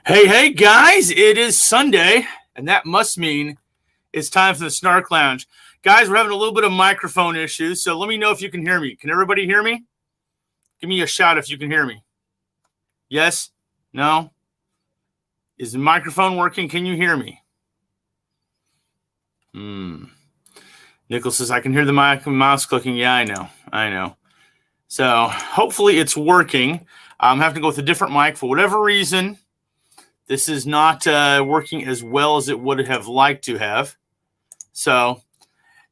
Hey, guys, it is Sunday, and that must mean it's time for the Snark Lounge. Guys, we're having a little bit of microphone issues, so let me know if you can hear me. Can everybody hear me? Give me a shout if you can hear me. Yes? No? Is the microphone working? Can you hear me? Nicholas says, I can hear the mouse clicking. Yeah, I know. So hopefully it's working. I'm having to go with a different mic for whatever reason. This is not working as well as it would have liked to have. So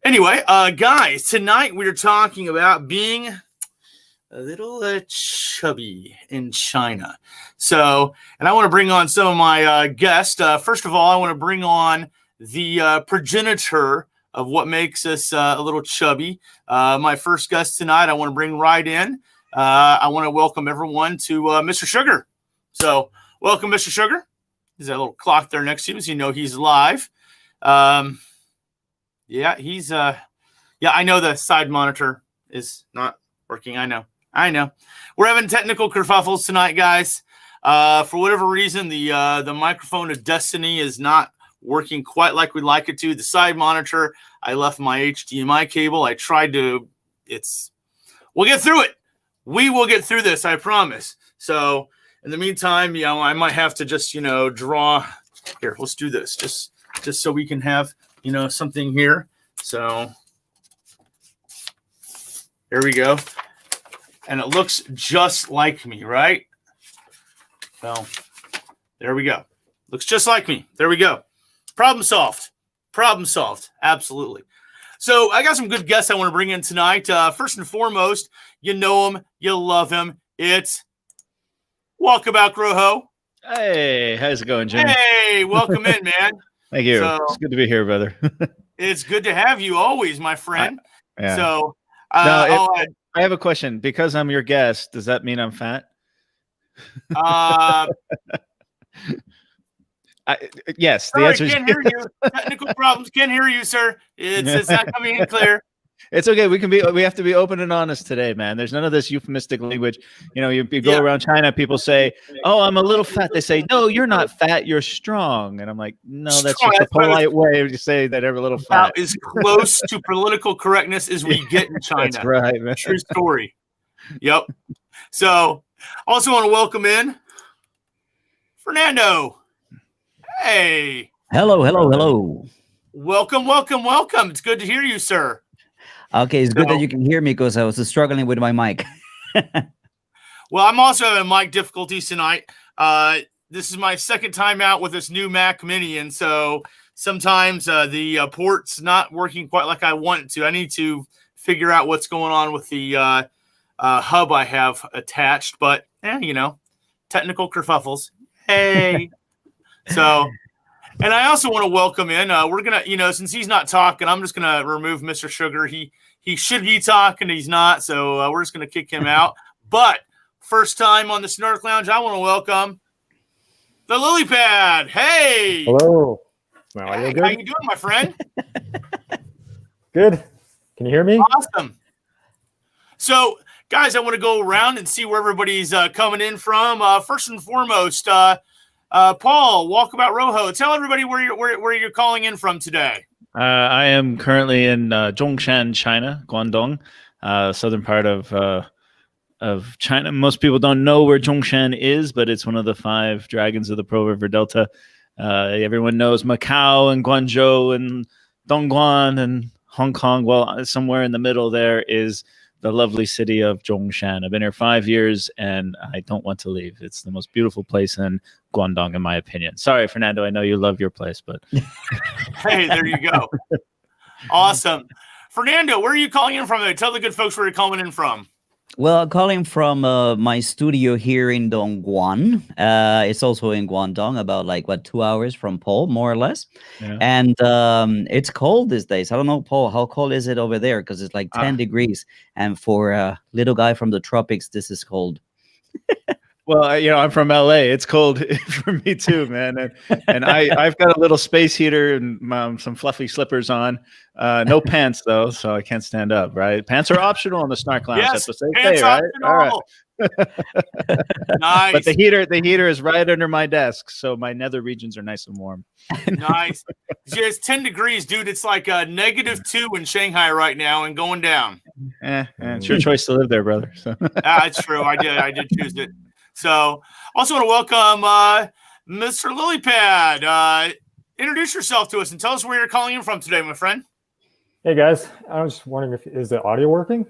anyway, guys, tonight we're talking about being a little chubby in China. So, and I want to bring on some of my guests. First of all, I want to bring on the progenitor of what makes us a little chubby. My first guest tonight, I want to bring right in. I want to welcome everyone to Mr. Sugar. So, welcome, Mr. Sugar. There's that little clock there next to him, so you know he's live. Yeah, he's yeah, I know the side monitor is not working. I know. We're having technical kerfuffles tonight, guys. For whatever reason, the microphone of destiny is not working quite like we'd like it to. The side monitor, I left my HDMI cable. I tried to. We'll get through it. We will get through this, I promise. So in the meantime, I might have to just, draw here. Let's do this just so we can have, something here. So there we go. And it looks just like me, right? Well, there we go. Looks just like me. There we go. Problem solved. Absolutely. So I got some good guests I want to bring in tonight. First and foremost, you know him, you love him. It's Walkabout Groho. Hey, how's it going, Jimmy? Hey, welcome in, man. Thank you. It's good to be here, brother. It's good to have you always, my friend. Yeah. So I have a question. Because I'm your guest, does that mean I'm fat? Yes, the answer is can't hear you. Technical problems. Can't hear you, sir. It's not coming in clear. It's okay. We have to be open and honest today, man. There's none of this euphemistic language. You go around China, people say, "Oh, I'm a little fat." They say, "No, you're not fat. You're strong." And I'm like, "No, that's just a polite way to say that every little fat." As close to political correctness as we get in China. That's right, man. True story. Yep. So, also want to welcome in Fernando. Hey. Hello. Welcome. It's good to hear you, sir. Okay, it's good that you can hear me because I was struggling with my mic. Well, I'm also having mic difficulties tonight. This is my second time out with this new Mac Mini, and so sometimes the port's not working quite like I want it to. I need to figure out what's going on with the hub I have attached, but technical kerfuffles. Hey. So, and I also want to welcome in. We're gonna, since he's not talking, I'm just gonna remove Mr. Sugar. He should be talking, he's not. So we're just gonna kick him out. But first time on the Snark Lounge, I want to welcome the Lily Pad. Hey. Hello. How you doing, my friend? Good. Can you hear me? Awesome. So, guys, I want to go around and see where everybody's coming in from. First and foremost, Paul, Walkabout Roho, tell everybody where you're calling in from today. I am currently in Zhongshan, China, Guangdong, southern part of China. Most people don't know where Zhongshan is, but it's one of the 5 dragons of the Pearl River Delta. Everyone knows Macau and Guangzhou and Dongguan and Hong Kong. Well, somewhere in the middle there is the lovely city of Zhongshan. I've been here 5 years, and I don't want to leave. It's the most beautiful place in Guangdong, in my opinion. Sorry, Fernando, I know you love your place, but... Hey, there you go. Awesome. Fernando, where are you calling in from? Tell the good folks where you're calling in from. Well, I'm calling from my studio here in Dongguan. It's also in Guangdong, about 2 hours from Paul, more or less. Yeah. And it's cold these days. I don't know, Paul, how cold is it over there? Because it's like 10 degrees. And for a little guy from the tropics, this is cold. Well, I'm from LA. It's cold for me too, man. And I've got a little space heater and some fluffy slippers on. No pants though, so I can't stand up. Right? Pants are optional on the Snark Lounge. Yes, that's what they say, right? All right. Nice. But the heater is right under my desk, so my nether regions are nice and warm. Nice. Yeah, it's 10 degrees, dude. It's like -2 in Shanghai right now and going down. It's your choice to live there, brother. So. It's true. I did choose it. So also want to welcome Mr. Lilypad. Introduce yourself to us and tell us where you're calling in from today, my friend. Hey guys, I was just wondering is the audio working?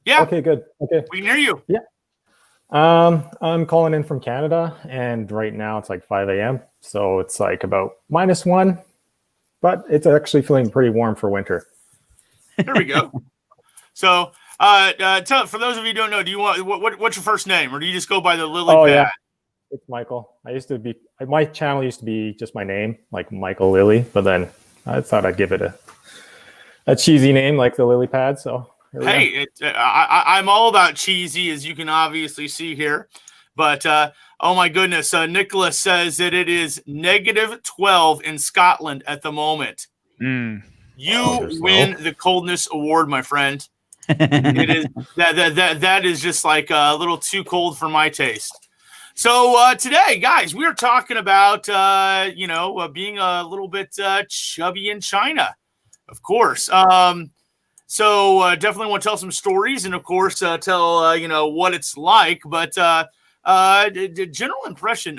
Yeah. Okay, good. Okay. We can hear you. Yeah. I'm calling in from Canada, and right now it's like 5 a.m. So it's like about -1, but it's actually feeling pretty warm for winter. There we go. So for those of you who don't know, do you want what's your first name, or do you just go by the Lilypad? Oh yeah, it's Michael. My channel used to be just my name, like Michael Lily, but then I thought I'd give it a cheesy name like the Lilypad. So hey, I'm all about cheesy, as you can obviously see here. But oh my goodness, Nicholas says that it is -12 in Scotland at the moment. You win the coldness award, my friend. It is that is just like a little too cold for my taste. So today, guys, we are talking about being a little bit chubby in China, of course. So definitely want to tell some stories, and of course tell what it's like. But the general impression,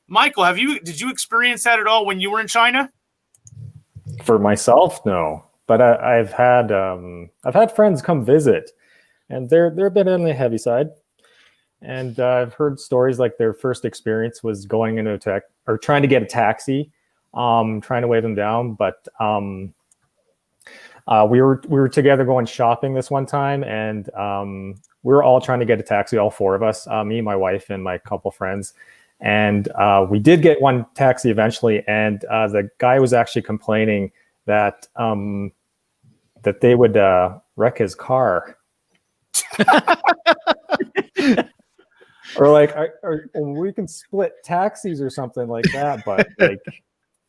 Michael, did you experience that at all when you were in China? For myself, no. But I've had friends come visit, and they're a bit on the heavy side. And I've heard stories like their first experience was going into trying to get a taxi, trying to wave them down, but. We were together going shopping this one time, and we were all trying to get a taxi, all four of us, me, my wife, and my couple friends. And we did get one taxi eventually, and the guy was actually complaining that they would wreck his car. Or like, we can split taxis or something like that, but like.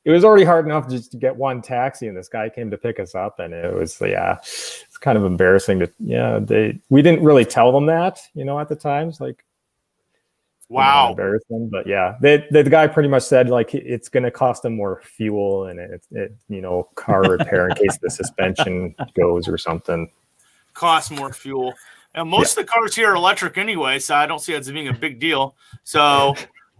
It was already hard enough just to get one taxi, and this guy came to pick us up, and it was, it's kind of embarrassing we didn't really tell them that, at the times, like, wow, embarrassing, but yeah, the guy pretty much said like it's going to cost them more fuel and car repair in case the suspension goes or something. Cost more fuel. And most of the cars here are electric anyway, so I don't see it as being a big deal. So.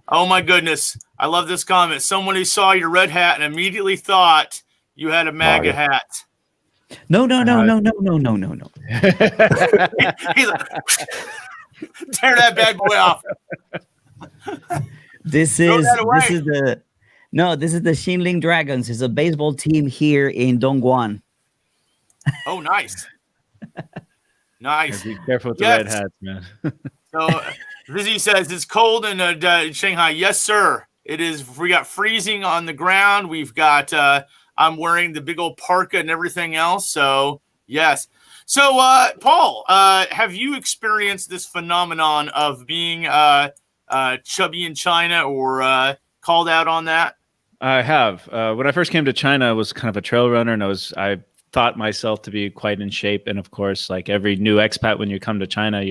Oh my goodness. I love this comment. Someone who saw your red hat and immediately thought you had a MAGA hat. No. He's like, tear that bad boy off. This is the Xinling Dragons. It's a baseball team here in Dongguan. Oh, nice. Nice. Be careful with the red hats, man. So Rizzy says it's cold in Shanghai. Yes, sir. It is. We got freezing on the ground. We've got. I'm wearing the big old parka and everything else. So yes. So Paul, have you experienced this phenomenon of being chubby in China, or called out on that? I have. When I first came to China, I was kind of a trail runner, and I thought myself to be quite in shape. And of course, like every new expat, when you come to China,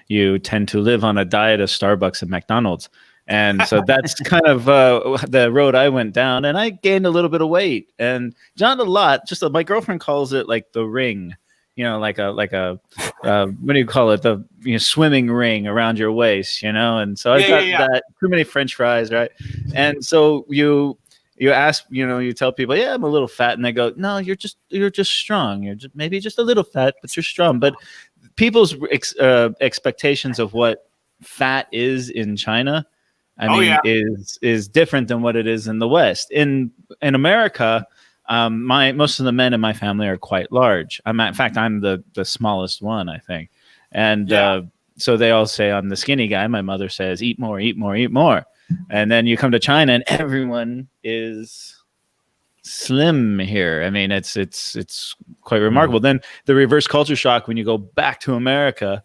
you tend to live on a diet of Starbucks and McDonald's. And so that's kind of the road I went down, and I gained a little bit of weight, and not a lot. Just my girlfriend calls it like the ring, like a what do you call it? The swimming ring around your waist, And so I got that, too many French fries, right? And so you ask, you tell people, yeah, I'm a little fat, and they go, no, you're just strong. You're maybe just a little fat, but you're strong. But people's expectations of what fat is in China, is different than what it is in the West. In America, most of the men in my family are quite large. In fact, I'm the smallest one, I think. And so they all say I'm the skinny guy. My mother says, eat more, eat more, eat more. And then you come to China, and everyone is slim here. I mean, it's quite remarkable. Then the reverse culture shock when you go back to America,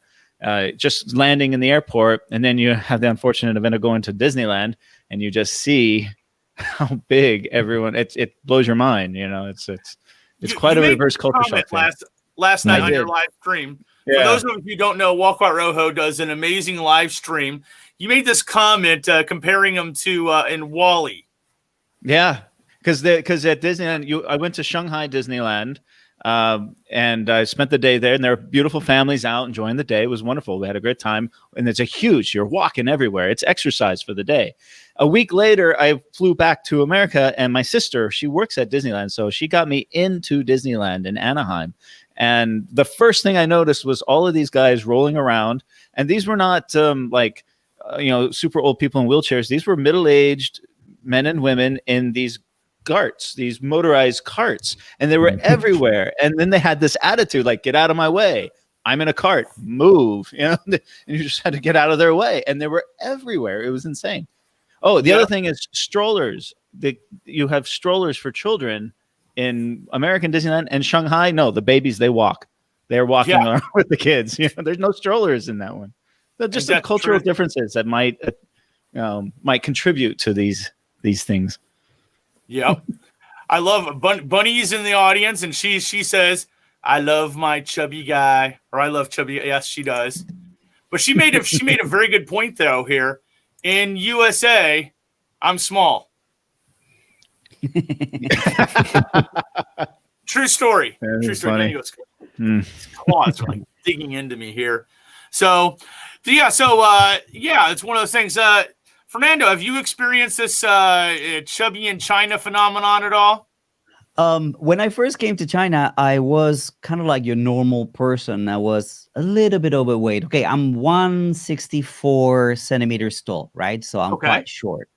just landing in the airport, and then you have the unfortunate event of going to Disneyland, and you just see how big everyone. It blows your mind. It's quite a reverse culture shock. Last night on your live stream. For those of you who don't know, Walkabout Rojo does an amazing live stream. You made this comment comparing him to in Wall-E. Yeah, because at Disneyland, I went to Shanghai Disneyland, and I spent the day there, and there were beautiful families out enjoying the day. It was wonderful. We had a great time, and you're walking everywhere. It's exercise for the day. A week later, I flew back to America, and my sister, she works at Disneyland, so she got me into Disneyland in Anaheim. And the first thing I noticed was all of these guys rolling around, and these were not super old people in wheelchairs. These were middle-aged men and women in these carts, these motorized carts, and they were everywhere. And then they had this attitude like, get out of my way. I'm in a cart, move, and you just had to get out of their way. And they were everywhere. It was insane. Oh, the other thing is strollers. You have strollers for children in American Disneyland and Shanghai. No, the babies, they walk. They're walking around with the kids. There's no strollers in that one. They're just some cultural differences that might contribute to these things. Yep. I love Bunny's in the audience, and she says, I love my chubby guy, or I love chubby. Yes, she does. But she made a very good point though here. In USA, I'm small. True story. True story. Claws are like digging into me here. So it's one of those things. Fernando, have you experienced this chubby in China phenomenon at all? When I first came to China, I was kind of like your normal person. I was a little bit overweight. Okay, I'm 164 centimeters tall, right? So I'm quite short.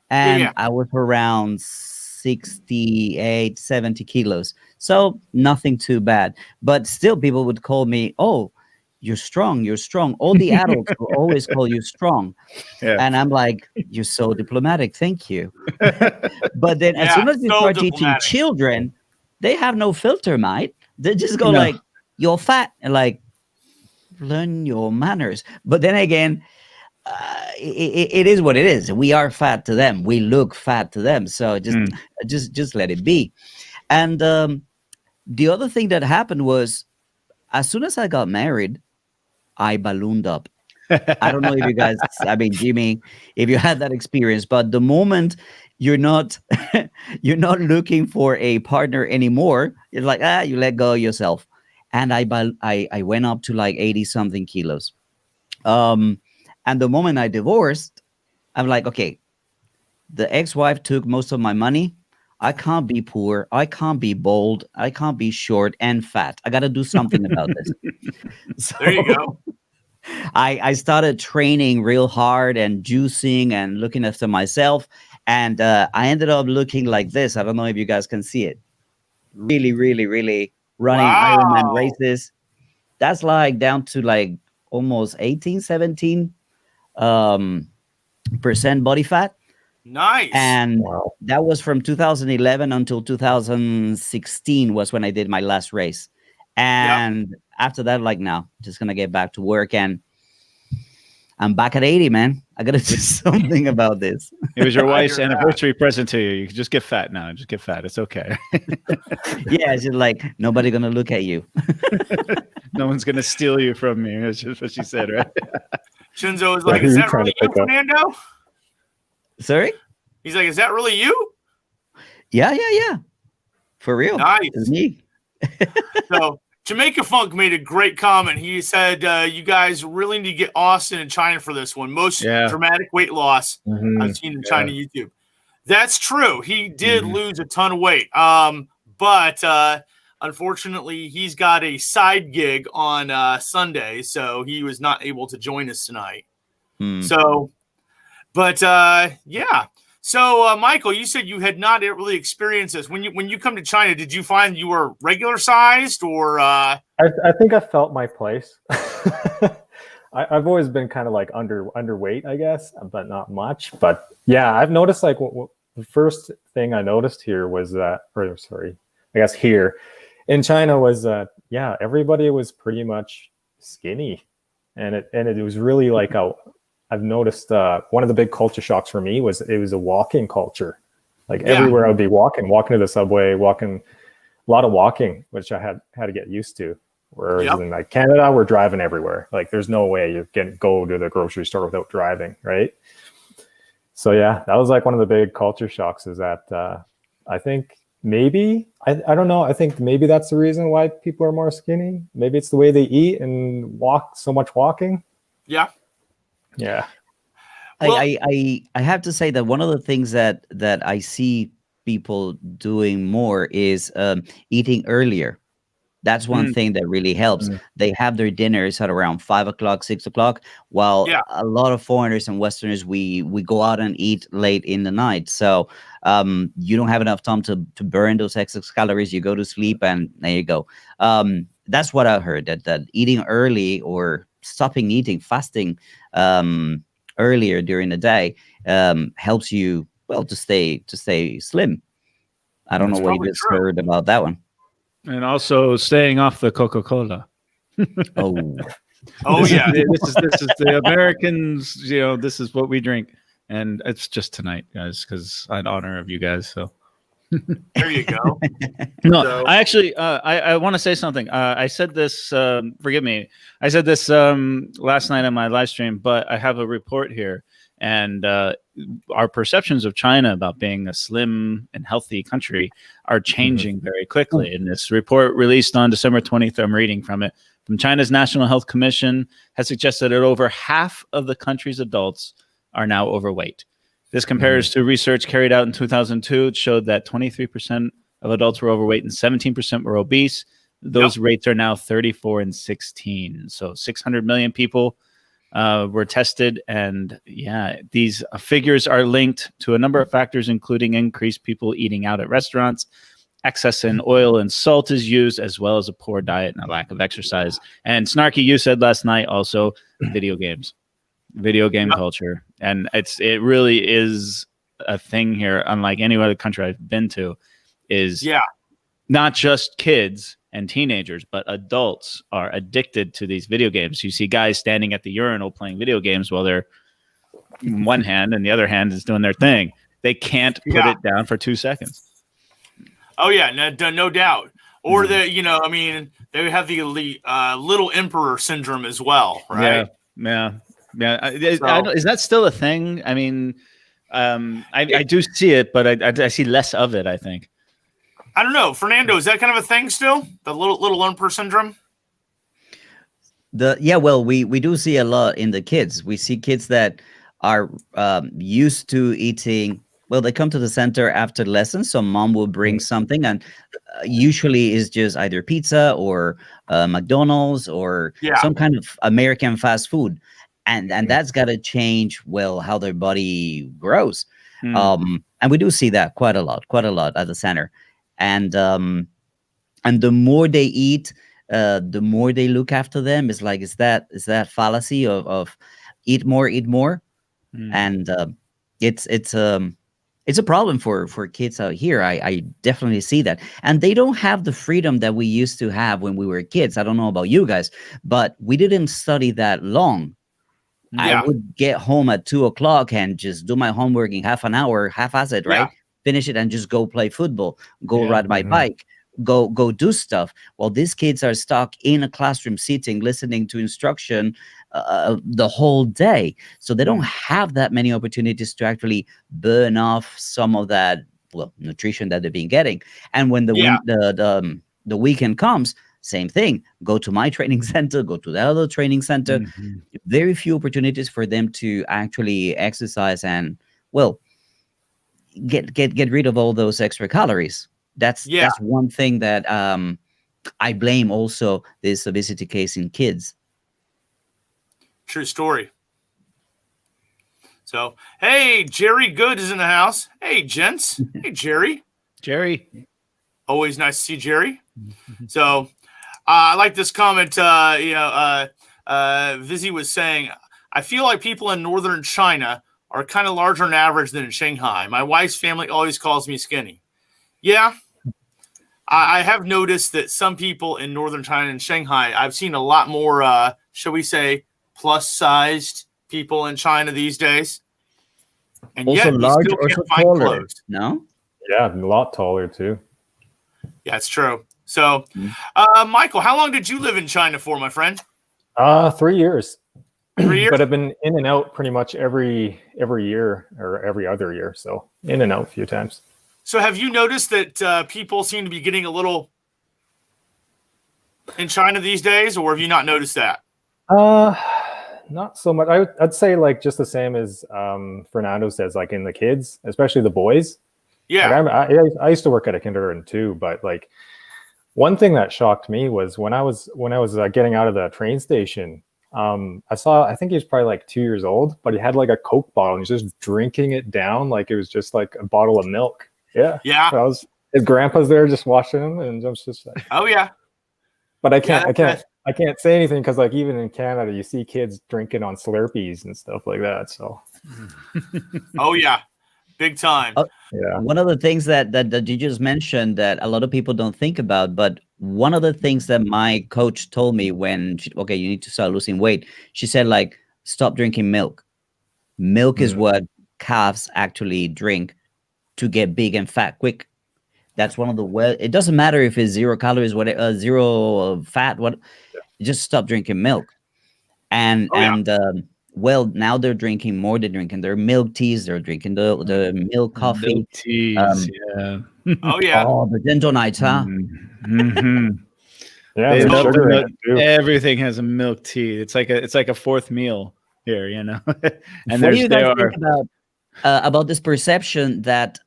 And I was around 68, 70 kilos. So nothing too bad. But still, people would call me, oh, you're strong, you're strong. All the adults will always call you strong. Yeah. And I'm like, you're so diplomatic. Thank you. But then as soon as you start teaching children, they have no filter, mate. They just go like, you're fat. And like, learn your manners. But then again, it is what it is. We are fat to them. We look fat to them. So just let it be. And the other thing that happened was, as soon as I got married, I ballooned up. I don't know if you guys, Jimmy, if you had that experience, but the moment you're not looking for a partner anymore, it's like, you let go of yourself. And I went up to like 80 something kilos. And the moment I divorced, I'm like, okay, the ex-wife took most of my money. I can't be poor. I can't be bold. I can't be short and fat. I got to do something about this. So there you go. I started training real hard and juicing and looking after myself. And I ended up looking like this. I don't know if you guys can see it. Really, really, really running Ironman races. That's like down to like almost 18, 17% body fat. Nice. And that was from 2011 until 2016 was when I did my last race. And after that, like, now, just going to get back to work. And I'm back at 80, man. I got to do something about this. It was your wife's anniversary present to you. You can just get fat now. Just get fat. It's okay. Yeah, it's just like, nobody going to look at you. No one's going to steal you from me. That's just what she said, right? Shinzo was like, is that really you, Fernando? Sorry? He's like, is that really you? Yeah. For real. Nice. It's me. So Jamaica Funk made a great comment. He said, you guys really need to get Austin and China for this one. Most dramatic weight loss I've seen in China YouTube. That's true. He did lose a ton of weight. But unfortunately, he's got a side gig on Sunday, so he was not able to join us tonight. So, but So, Michael, you said you had not really experienced this. When you come to China, did you find you were regular sized or? I think I felt my place. I've always been kind of like underweight, I guess, but not much. But yeah, I've noticed like the first thing I noticed here was that, I guess here in China was that, everybody was pretty much skinny, and it was really like I've noticed one of the big culture shocks for me was it was a walking culture. Like everywhere I would be walking to the subway, a lot of walking, which I had to get used to. Whereas in like Canada, we're driving everywhere. Like there's no way you can go to the grocery store without driving, right? So yeah, that was like one of the big culture shocks is that I think maybe, I don't know, I think maybe that's the reason why people are more skinny. Maybe it's the way they eat and walk, so much walking. Yeah. Yeah. Well, I have to say that one of the things that I see people doing more is eating earlier. That's one thing that really helps. They have their dinners at around 5 o'clock, 6 o'clock, while a lot of foreigners and Westerners, we go out and eat late in the night. So you don't have enough time to burn those excess calories. You go to sleep and there you go. That's what I heard, that eating early or stopping eating, fasting earlier during the day helps you, well, to stay slim. I don't know what you just heard about that one. And also staying off the Coca-Cola. Oh yeah. This is the Americans, this is what we drink. And it's just tonight, guys, because in honor of you guys. So there you go. No, so, I actually, I want to say something. I said this, forgive me. I said this last night on my live stream, but I have a report here. And our perceptions of China about being a slim and healthy country are changing very quickly. In this report released on December 20th, I'm reading from it, from China's National Health Commission, has suggested that over half of the country's adults are now overweight. This compares to research carried out in 2002. It showed that 23% of adults were overweight and 17% were obese. Those rates are now 34 and 16. So 600 million people were tested, and these figures are linked to a number of factors, including increased people eating out at restaurants, excess in oil and salt is used, as well as a poor diet and a lack of exercise. And Snarky, you said last night also video game culture, and it really is a thing here, unlike any other country I've been to, is not just kids and teenagers, but adults are addicted to these video games. You see guys standing at the urinal playing video games while they're one hand and the other hand is doing their thing. They can't put it down for 2 seconds. Oh yeah, no doubt. Or they have the little emperor syndrome as well, right? Yeah. Is that still a thing? I mean, I do see it, but I see less of it, I think. I don't know, Fernando. Is that kind of a thing still? The little emperor syndrome. Well, we do see a lot in the kids. We see kids that are used to eating. Well, they come to the center after lessons, so mom will bring something, and usually is just either pizza or McDonald's or some kind of American fast food, and that's got to change. Well, how their body grows, and we do see that quite a lot at the center. And the more they eat, the more they look after them. It's like, is that fallacy of eat more, and it's a problem for kids out here. I definitely see that, and they don't have the freedom that we used to have when we were kids. I don't know about you guys, but we didn't study that long. I would get home at 2 o'clock and just do my homework in half an hour, half-ass it, right? Finish it and just go play football, go ride my bike, go do stuff. Well, these kids are stuck in a classroom sitting, listening to instruction the whole day. So they don't have that many opportunities to actually burn off some of that, nutrition that they've been getting. And when the weekend comes, same thing. Go to my training center, go to the other training center. Very few opportunities for them to actually exercise and, get rid of all those extra calories. That's one thing that I blame also this obesity case in kids. True story. So, hey, Jerry Good is in the house. Hey, gents. Hey, Jerry. Always nice to see Jerry. So, I like this comment. Vizzy was saying, I feel like people in northern China are kind of larger on average than in Shanghai. My wife's family always calls me skinny. Yeah, I have noticed that some people in northern China and Shanghai, I've seen a lot more, shall we say, plus-sized people in China these days. And also yet large, still also can't find taller. clothes. No? Yeah, a lot taller too. Yeah, it's true. So, Michael, how long did you live in China for, my friend? 3 years. 3 years? But I've been in and out pretty much every year or every other year. So in and out a few times. So have you noticed that people seem to be getting a little in China these days, or have you not noticed that? Not so much. I'd say like just the same as Fernando says, like in the kids, especially the boys. Yeah. Like I used to work at a kindergarten too, but like one thing that shocked me was when I was getting out of the train station, I think he was probably like 2 years old, but he had like a Coke bottle and he's just drinking it down like it was just like a bottle of milk. Yeah. Yeah. So his grandpa's there just watching him, and I was just like, oh yeah. But I can't say anything because like even in Canada, you see kids drinking on Slurpees and stuff like that. So. Oh yeah, big time. Yeah. One of the things that you just mentioned that a lot of people don't think about, but one of the things that my coach told me when, you need to start losing weight. She said, like, stop drinking milk. Milk is what calves actually drink to get big and fat quick. That's one of the it doesn't matter if it's 0 calories, zero fat, just stop drinking milk. And now they're drinking more. They're drinking their milk teas. They're drinking the milk coffee. Milk teas, yeah. Oh yeah. Oh, the gentle nights, huh? Mm-hmm. Yeah, They there's love sugar in milk. it too. Everything has a milk tea. It's like a fourth meal here, you know. And what do you guys think about this perception that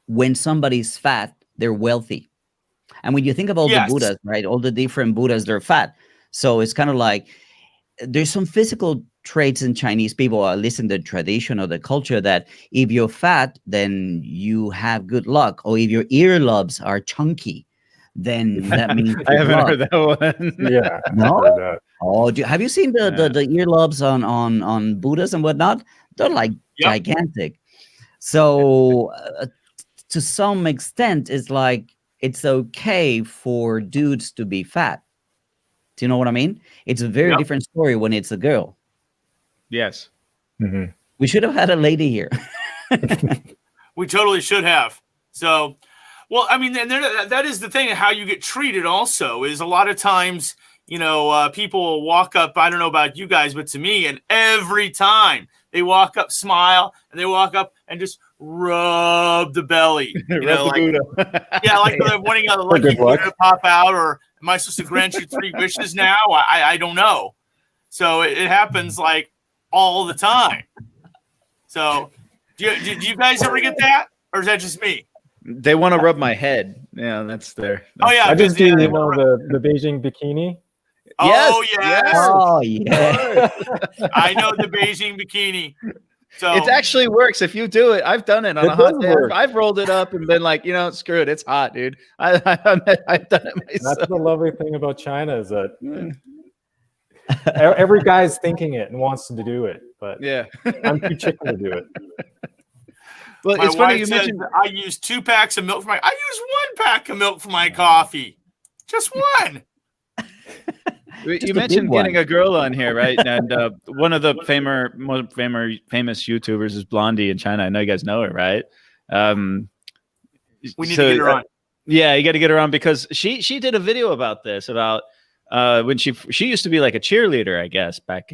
when somebody's fat, they're wealthy? And when you think about the Buddhas, right? All the different Buddhas, they're fat. So it's kind of like there's some physical traits in Chinese people, at least in the tradition or the culture, that if you're fat, then you have good luck. Or if your earlobes are chunky, then that means I haven't heard that one. Yeah. No? Oh, have you seen the earlobes on Buddhas and whatnot? They're like gigantic. So to some extent, it's like it's okay for dudes to be fat. Do you know what I mean? It's a very different story when it's a girl. Yes. Mm-hmm. We should have had a lady here. We totally should have. So, well, I mean, and that is the thing. How you get treated also is a lot of times, people walk up. I don't know about you guys, but to me, and every time they walk up, smile, and they walk up and just rub the belly. Like they're wanting a lucky Buddha to pop out, or am I supposed to grant you 3 wishes now? I don't know. So it happens like all the time. So do you guys ever get that, or is that just me? They want to rub my head. Yeah, that's their. Oh yeah, I just do the Beijing bikini. Oh yes. Oh yeah. I know the Beijing bikini. So it actually works if you do it. I've done it on a hot day. I've rolled it up and been like, screw it. It's hot, dude. I've done it myself. That's the lovely thing about China is that every guy's thinking it and wants to do it, but I'm too chicken to do it. Well, my it's funny wife you says mentioned. I use 2 packs of milk I use 1 pack of milk for my coffee. Just one. You mentioned getting a girl on here, right? And one of the most famous YouTubers is Blondie in China. I know you guys know her, right? We need to get her on. Yeah, you got to get her on because she did a video about this, about when she used to be like a cheerleader, I guess, back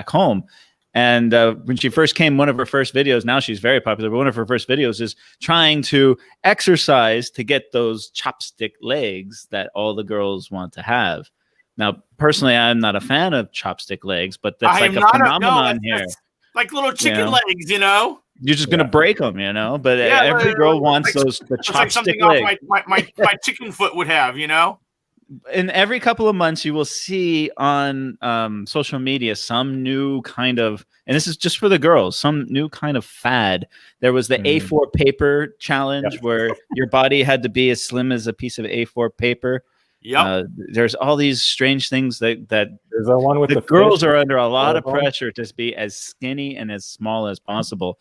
home. And when she first came, one of her first videos, now she's very popular, but one of her first videos is trying to exercise to get those chopstick legs that all the girls want to have. Now, personally, I'm not a fan of chopstick legs, but that's like a phenomenon here. That's like little chicken legs, You're just going to break them, But every girl wants the chopstick legs. My chicken foot would have, In every couple of months, you will see on social media some new kind of, and this is just for the girls, some new kind of fad. There was the A4 paper challenge where your body had to be as slim as a piece of A4 paper. Yep. There's all these strange things that there's a one with the girls are under a lot of pressure to be as skinny and as small as possible.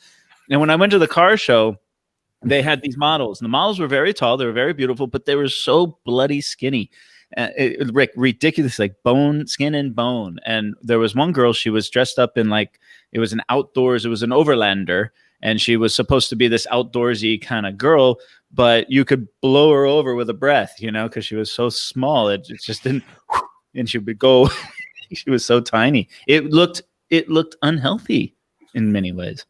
And when I went to the car show, they had these models, and the models were very tall, they were very beautiful, but they were so bloody skinny. Ridiculous, like skin and bone. And there was one girl, she was dressed up in it was an outdoors, it was an overlander, and she was supposed to be this outdoorsy kind of girl, but you could blow her over with a breath, because she was so small. It just didn't, and she would go. She was so tiny. It looked unhealthy in many ways.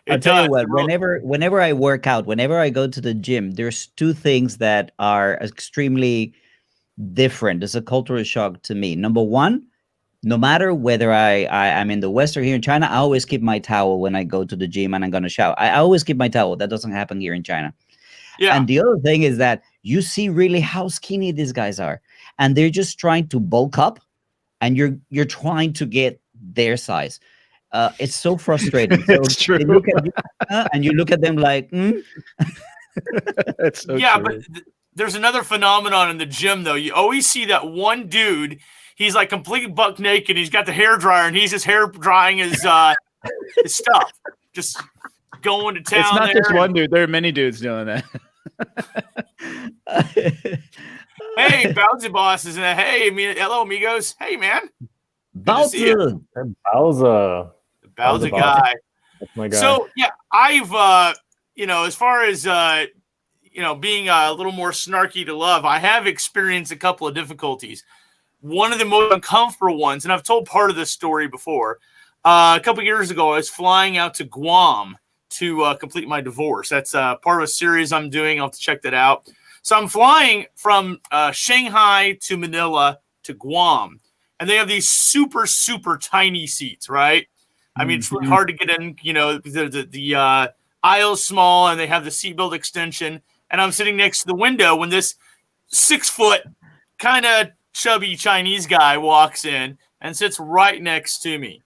I'll tell you what, whenever I work out, whenever I go to the gym, there's two things that are extremely different. It's a cultural shock to me. Number one, no matter whether I'm in the West or here in China, I always keep my towel when I go to the gym and I'm going to shower. I always keep my towel. That doesn't happen here in China. Yeah. And the other thing is that you see really how skinny these guys are. And they're just trying to bulk up, and you're trying to get their size. It's so frustrating. So it's true. They look at you, and you look at them like, That's so true. But there's another phenomenon in the gym, though. You always see that one dude. He's like completely buck naked. He's got the hair dryer, and he's just hair drying his stuff, just going to town. It's not just one dude. There are many dudes doing that. Hey, Bouncy Boss is in a hey, hello, amigos. Hey, man. Bowser. Bowser guy. That's my guy. So, yeah, I've, as far as, being a little more snarky to love, I have experienced a couple of difficulties. One of the most uncomfortable ones, and I've told part of this story before, a couple of years ago, I was flying out to Guam to complete my divorce. That's part of a series I'm doing. I'll have to check that out. So I'm flying from Shanghai to Manila to Guam, and they have these super, super tiny seats, right? I mean, it's really hard to get in, the aisle's small, and they have the seatbelt extension, and I'm sitting next to the window when this 6-foot kind of chubby Chinese guy walks in and sits right next to me.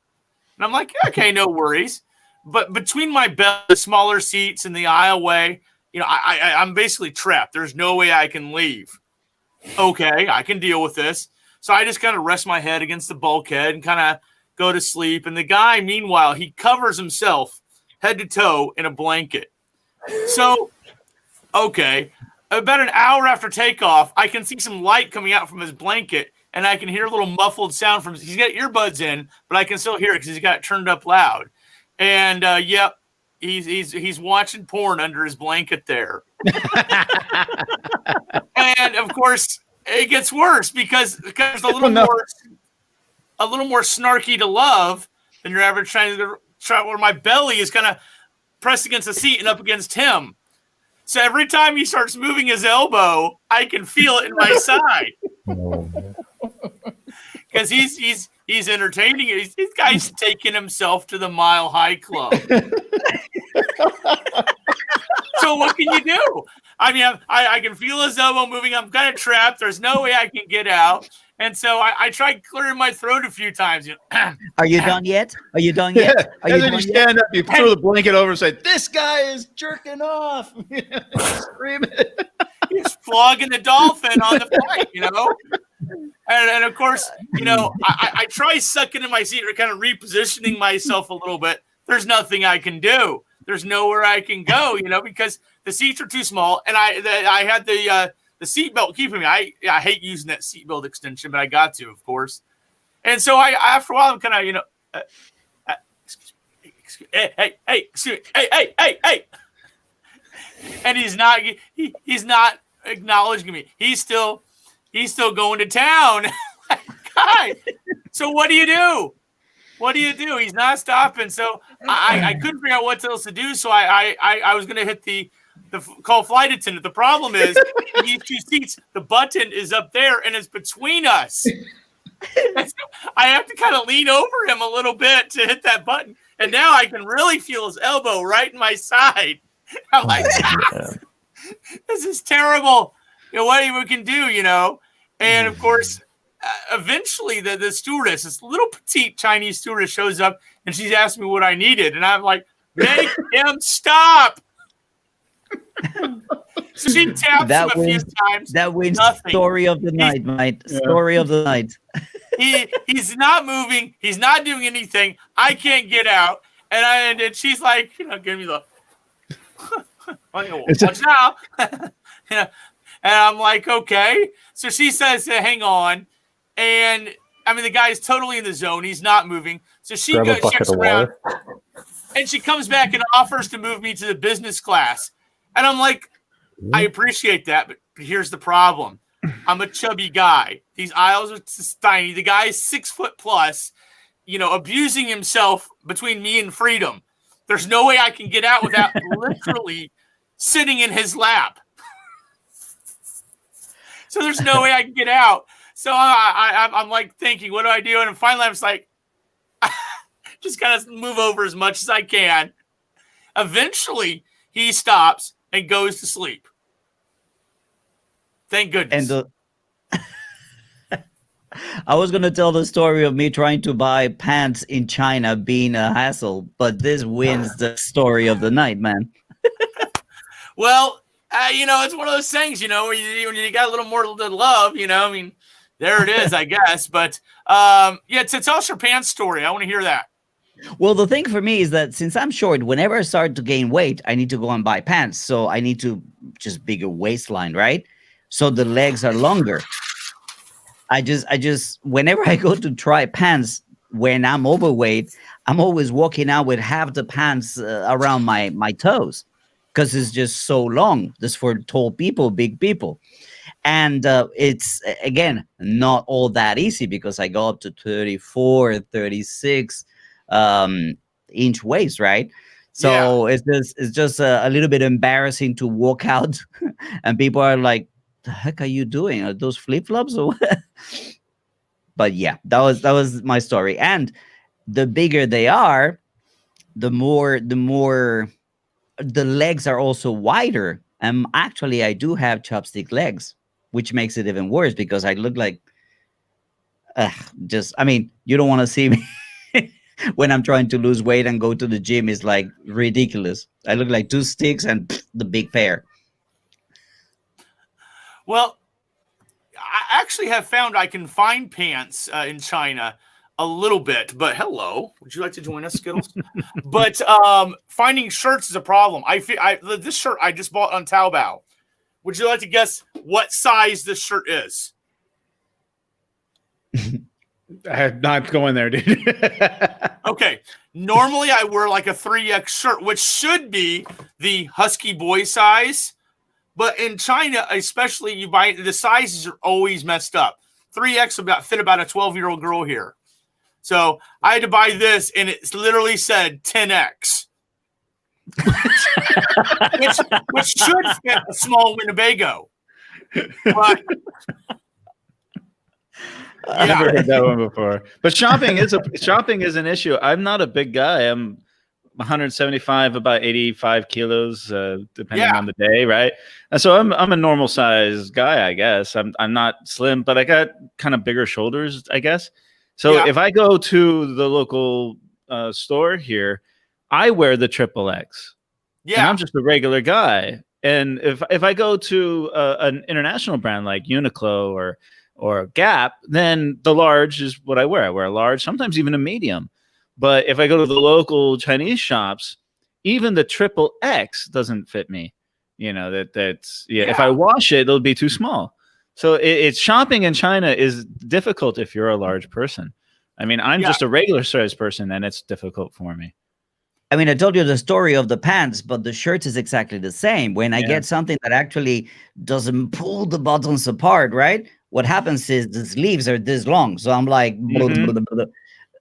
And I'm like, okay, no worries. But between my belt, the smaller seats and the aisleway, I'm basically trapped. There's no way I can leave. Okay, I can deal with this. So I just kind of rest my head against the bulkhead and kind of go to sleep. And the guy, meanwhile, he covers himself head to toe in a blanket. So, okay, about an hour after takeoff, I can see some light coming out from his blanket, and I can hear a little muffled sound from. He's got earbuds in, but I can still hear it because he's got it turned up loud. And yep, he's watching porn under his blanket there. And of course, it gets worse because a little more snarky to love than your average Chinese, where my belly is kind of pressed against the seat and up against him. So every time he starts moving his elbow, I can feel it in my side. Because he's entertaining it. This guy's taking himself to the Mile High Club. So what can you do? I mean, I can feel his elbow moving. I'm kind of trapped. There's no way I can get out. And so I tried clearing my throat a few times. Are you done yet? Are you done yet? Yeah. And then you stand up, you throw the blanket over and say, "This guy is jerking off." Scream it. He's flogging the dolphin on the flight, And of course, I try sucking in my seat or kind of repositioning myself a little bit. There's nothing I can do. There's nowhere I can go, because the seats are too small. And I had the seatbelt keeping me. I hate using that seatbelt extension, but I got to, of course. And so after a while, I'm kind of, hey, and he's not acknowledging me. He's still going to town. God. So what do you do? He's not stopping. So I couldn't figure out what else to do. So I was going to hit the call flight attendant. The problem is these two seats, the button is up there and it's between us. So I have to kind of lean over him a little bit to hit that button. And now I can really feel his elbow right in my side. I'm like, this is terrible. What we can do, And of course, eventually the stewardess, this little petite Chinese stewardess, shows up and she's asked me what I needed. And I'm like, make him stop. So she taps him a few times. That wins story of the night, mate. Yeah. Story of the night. He's not moving. He's not doing anything. I can't get out. And she's like, give me the watch now. And I'm like, okay. So she says, hang on. And I mean, the guy's totally in the zone. He's not moving. So she checks around. And she comes back and offers to move me to the business class. And I'm like, I appreciate that, but here's the problem. I'm a chubby guy. These aisles are tiny. The guy is 6 foot plus, abusing himself between me and freedom. There's no way I can get out without literally sitting in his lap. So there's no way I can get out. So I'm like thinking, what do I do? And finally, I'm just like, just kind of move over as much as I can. Eventually, he stops and goes to sleep. Thank goodness. And I was going to tell the story of me trying to buy pants in China being a hassle, but this wins the story of the night, man. Well, it's one of those things, when you got a little more love, there it is, I guess. But tell us your pants story. I want to hear that. Well, the thing for me is that since I'm short, whenever I start to gain weight, I need to go and buy pants. So I need to just bigger waistline, right? So the legs are longer. I just whenever I go to try pants when I'm overweight, I'm always walking out with half the pants around my toes because it's just so long. This for tall people, big people. And it's, again, not all that easy because I go up to 34, 36 inch waist, right? So it's just a little bit embarrassing to walk out and people are like, the heck are you doing? Are those flip-flops or what? But yeah, that was my story. And the bigger they are, the more the legs are also wider. And actually I do have chopstick legs, which makes it even worse because I look like you don't want to see me when I'm trying to lose weight and go to the gym. Is like ridiculous. I look like 2 sticks and the big pair. Well, I actually have found I can find pants in China a little bit, but hello, would you like to join us, Skittles? But finding shirts is a problem. This shirt I just bought on Taobao. Would you like to guess what size this shirt is? I'm not going there, dude. Okay. Normally I wear like a 3X shirt, which should be the husky boy size. But in China, especially, you buy the sizes are always messed up. 3X fit about a 12-year-old girl here. So I had to buy this, and it literally said 10X, which should fit a small Winnebago. But, I've never heard that one before. But shopping is an issue. I'm not a big guy. I'm 175, about 85 kilos, depending on the day, right? And so I'm a normal size guy, I guess. I'm not slim, but I got kind of bigger shoulders, I guess. So if I go to the local store here, I wear the XXX. Yeah, and I'm just a regular guy. And if I go to an international brand like Uniqlo or Gap, then the large is what I wear. I wear a large, sometimes even a medium. But if I go to the local Chinese shops, even the XXX doesn't fit me. If I wash it, it'll be too small. So it's shopping in China is difficult if you're a large person. I mean, I'm just a regular size person, and it's difficult for me. I mean, I told you the story of the pants, but the shirt is exactly the same. When I get something that actually doesn't pull the buttons apart, right? What happens is the sleeves are this long. So I'm like, blah, blah, blah, blah.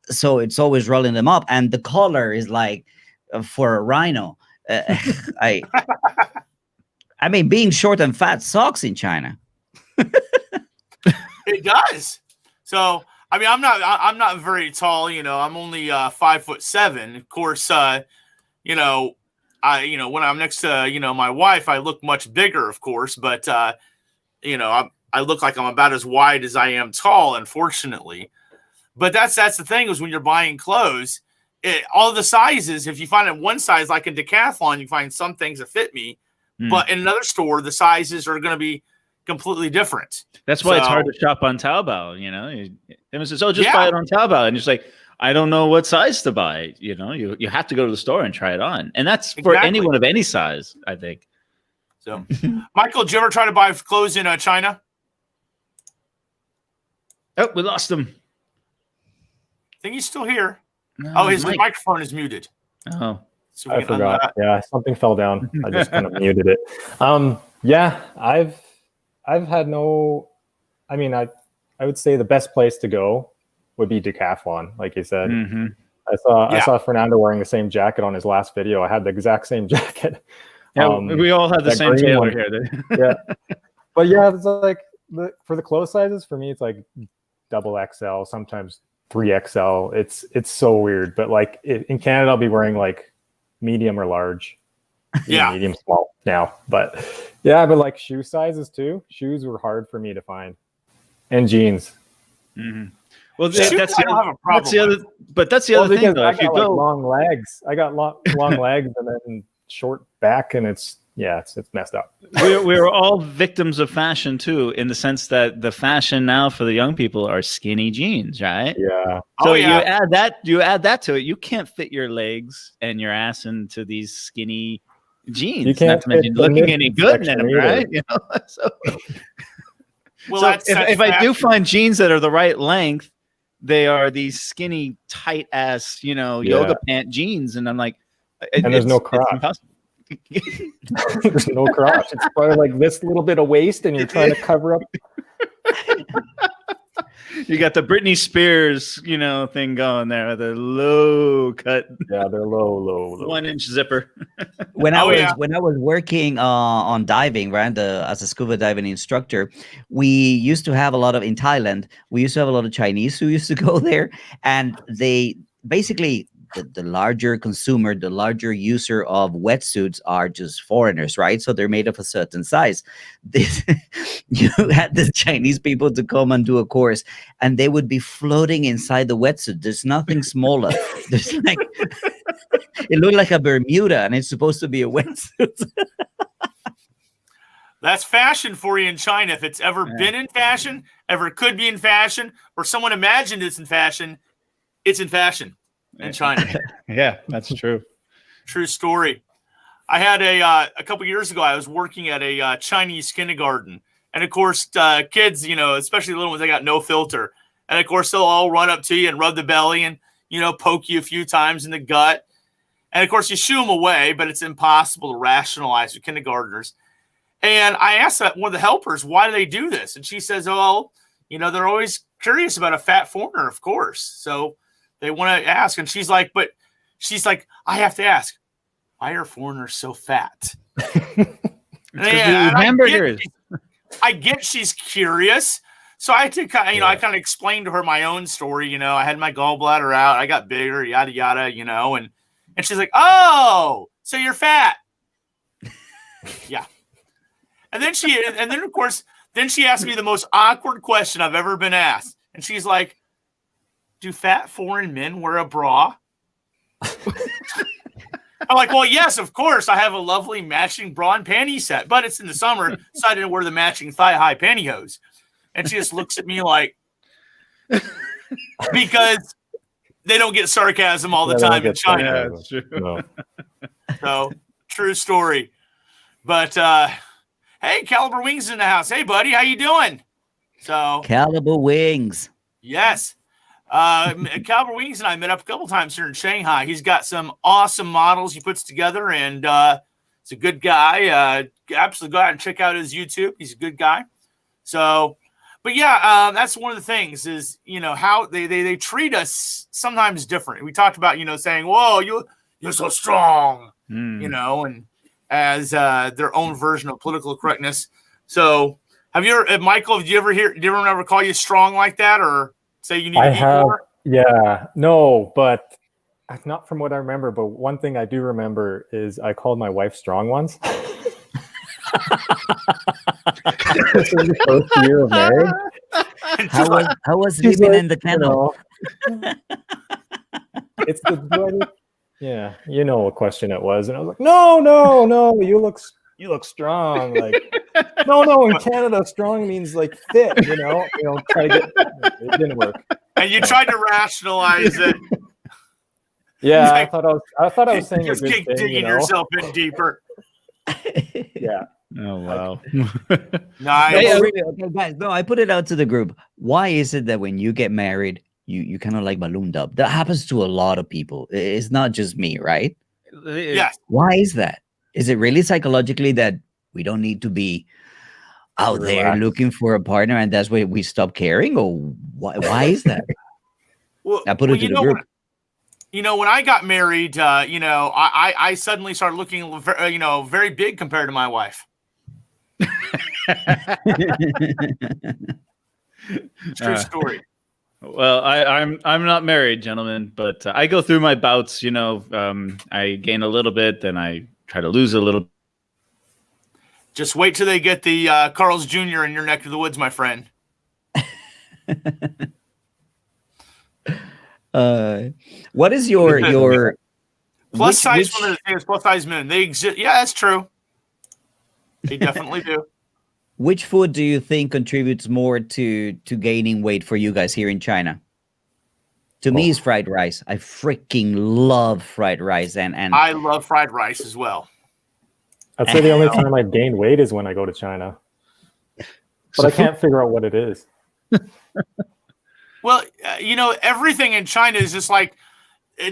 So it's always rolling them up, and the collar is like for a rhino. I mean, being short and fat sucks in China. It does. So I mean, I'm not very tall. I'm only 5'7". Of course, when I'm next to my wife, I look much bigger, of course. But I look like I'm about as wide as I am tall, unfortunately. But that's the thing is when you're buying clothes, all the sizes, if you find it one size, like in Decathlon, you find some things that fit me. But in another store, the sizes are going to be completely different. That's why it's hard to shop on Taobao. It says, just buy it on Taobao. And it's like, I don't know what size to buy. You have to go to the store and try it on. And that's for anyone of any size, I think. So, Michael, did you ever try to buy clothes in China? Oh, we lost him. I think he's still here. No, his microphone is muted. Oh, So I forgot. Yeah, something fell down. I just kind of muted it. Yeah, I've had no. I mean, I would say the best place to go would be Decathlon, like you said. mm-hmm. I saw Fernando wearing the same jacket on his last video. I had the exact same jacket. Yeah, we all had the same tailor here. Yeah, but yeah, it's like for the clothes sizes for me, it's like double XL, sometimes 3XL. It's so weird. But like in Canada, I'll be wearing like medium or large. Yeah, medium small now. But yeah, but like shoe sizes too. Shoes were hard for me to find, and jeans. Mm-hmm. Well, that's the other thing. Though, I got long legs. I got long legs and then short back, and it's messed up. We're all victims of fashion too, in the sense that the fashion now for the young people are skinny jeans, right? Yeah. So you add that to it. You can't fit your legs and your ass into these skinny jeans. You can't looking any good in them, right? You know? So if I do find jeans that are the right length, they are these skinny, tight ass, yoga pant jeans, and I'm like, and there's no crotch. There's no crotch. It's probably like this little bit of waist, and you're trying to cover up. You got the Britney Spears, thing going there. The low cut. Yeah, they're low. 1-inch zipper. When I was working on diving, right, as a scuba diving instructor, we used to have a lot of in Thailand. We used to have a lot of Chinese who used to go there, and they basically. The larger consumer, the larger user of wetsuits are just foreigners, right? So they're made of a certain size. You had the Chinese people to come and do a course, and they would be floating inside the wetsuit. There's nothing smaller. There's like it looked like a Bermuda, and it's supposed to be a wetsuit. That's fashion for you in China. If it's ever been in fashion, ever could be in fashion, or someone imagined it's in fashion, it's in fashion. In China. Yeah, that's true. True story. I had a couple years ago, I was working at a Chinese kindergarten. And of course, kids, especially the little ones, they got no filter. And of course, they'll all run up to you and rub the belly and, poke you a few times in the gut. And of course, you shoo them away, but it's impossible to rationalize with kindergartners. And I asked one of the helpers, why do they do this? And she says, oh, they're always curious about a fat foreigner, of course. So they want to ask, and she's like, I have to ask, why are foreigners so fat? Hamburgers. I get she's curious, so I had to kind of, I kind of explained to her my own story. I had my gallbladder out, I got bigger, yada yada, and she's like, oh, so you're fat, yeah. And then of course, she asked me the most awkward question I've ever been asked, and she's like, do fat foreign men wear a bra? I'm like, well, yes, of course. I have a lovely matching bra and panty set, but it's in the summer, so I didn't wear the matching thigh-high pantyhose. And she just looks at me like, because they don't get sarcasm all the time in China. Yeah, that's true. No. So, true story. But, hey, Caliber Wings in the house. Hey, buddy, how you doing? So Caliber Wings. Yes. Caliber Wings and I met up a couple times here in Shanghai. He's got some awesome models he puts together, and he's a good guy. Absolutely go out and check out his YouTube. He's a good guy. So, but yeah, that's one of the things is, how they treat us sometimes different. We talked about, saying, whoa, you're so strong, and as their own version of political correctness. So Michael, did you ever call you strong like that, or say you need to eat more? Yeah, no, but not from what I remember. But one thing I do remember is I called my wife strong once. This was the first year of marriage. How was living in the kennel? It's the yeah, what question it was, and I was like, no, you look strong. Like, no, in Canada, strong means like fit. Try to get. It didn't work. And you tried to rationalize it. Yeah, like, I thought I was saying just a good keep thing, digging yourself in deeper. Yeah. Oh wow. Nice. Hey, okay, guys. No, I put it out to the group. Why is it that when you get married, you kind of like ballooned up. That happens to a lot of people. It's not just me, right? Yes. Why is that? Is it really psychologically that we don't need to be out there Relax. looking for a partner, and that's why we stop caring? Or why is that? Well, I put it to the group. When I got married, I suddenly started looking, very big compared to my wife. True story. Well, I'm not married, gentlemen, but I go through my bouts. I gain a little bit, then I try to lose a little. Just wait till they get the Carl's Jr. in your neck of the woods, my friend. What is your plus size women? Plus size men. They exist. Yeah, that's true. They definitely do. Which food do you think contributes more to gaining weight for you guys here in China? To me, it's fried rice. I freaking love fried rice, and I love fried rice as well. I'd say the only time I gain weight is when I go to China, but I can't figure out what it is. Well, everything in China is just like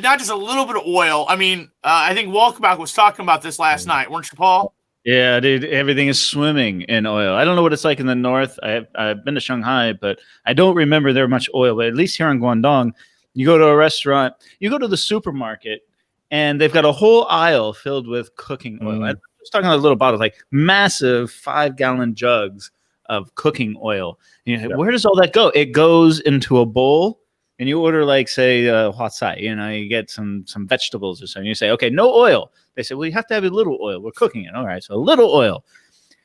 not just a little bit of oil. I mean, I think Walkabout was talking about this last night, weren't you, Paul? Yeah, dude, everything is swimming in oil. I don't know what it's like in the north. I've been to Shanghai, but I don't remember there much oil. But at least here in Guangdong, you go to a restaurant, you go to the supermarket, and they've got a whole aisle filled with cooking oil. I was talking about little bottles, like massive 5-gallon jugs of cooking oil. And where does all that go? It goes into a bowl, and you order, like, say, huacai. You get some vegetables or something. You say, okay, no oil. They say, well, you have to have a little oil. We're cooking it. All right, so a little oil.